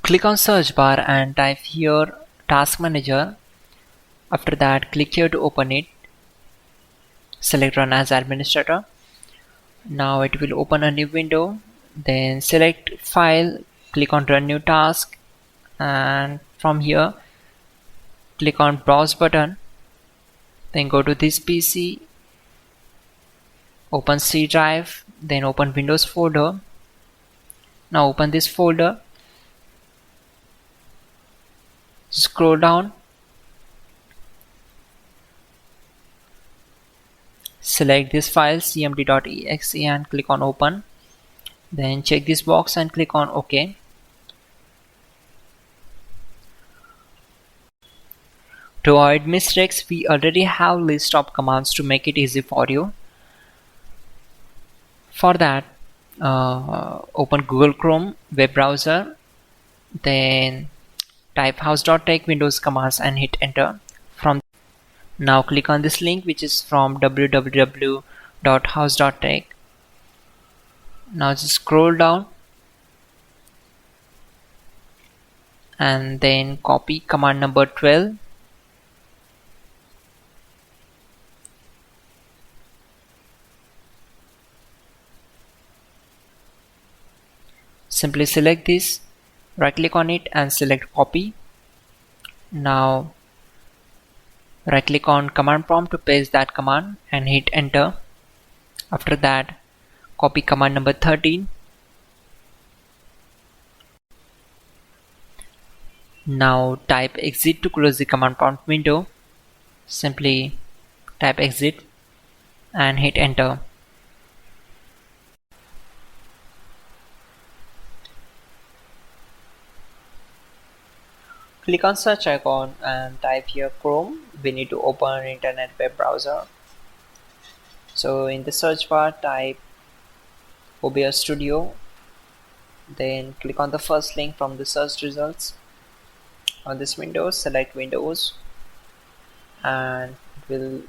Click on search bar and type here task manager. After that, click here to open it. Select run as administrator. Now it will open a new window. Then select file, click on run new task, and from here click on browse button. Then go to this PC, open C drive, then open Windows folder. Now open this folder, scroll down, select this file cmd.exe and click on open. Then check this box and click on OK. To avoid mistakes, we already have list of commands to make it easy for you. For that, open Google Chrome web browser, then type hows.tech Windows commands and hit enter. Now click on this link, which is from www.hows.tech. Now just scroll down and then copy command number 12. Simply select this, right click on it and select copy. Now right click on command prompt to paste that command and hit enter. After that, copy command number 13. Now type exit to close the command prompt window. Simply type exit and hit enter. Click on search icon and type here Chrome. We need to open internet web browser. So in the search bar, type OBS Studio. Then click on the first link from the search results. On this window, select Windows and it will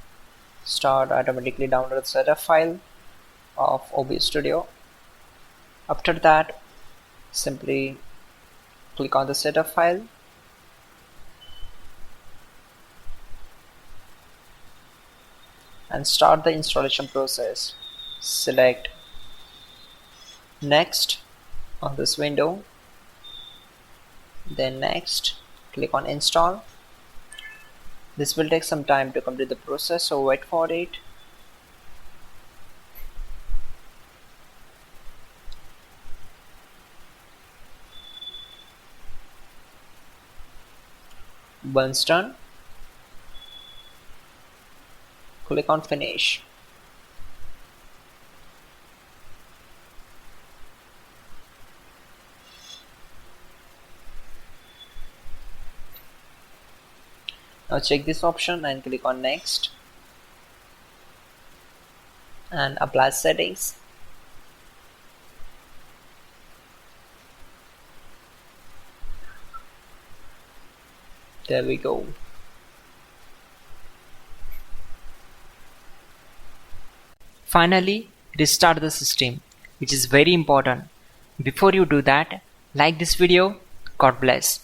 start automatically download the setup file of OBS Studio. After that, simply click on the setup file and start the installation process. Select next on this window, then next, click on install. This will take some time to complete the process, so wait for it. Once done, click on finish. Now check this option and click on next and apply settings. There we go. Finally, restart the system, which is very important. Before you do that, like this video. God bless.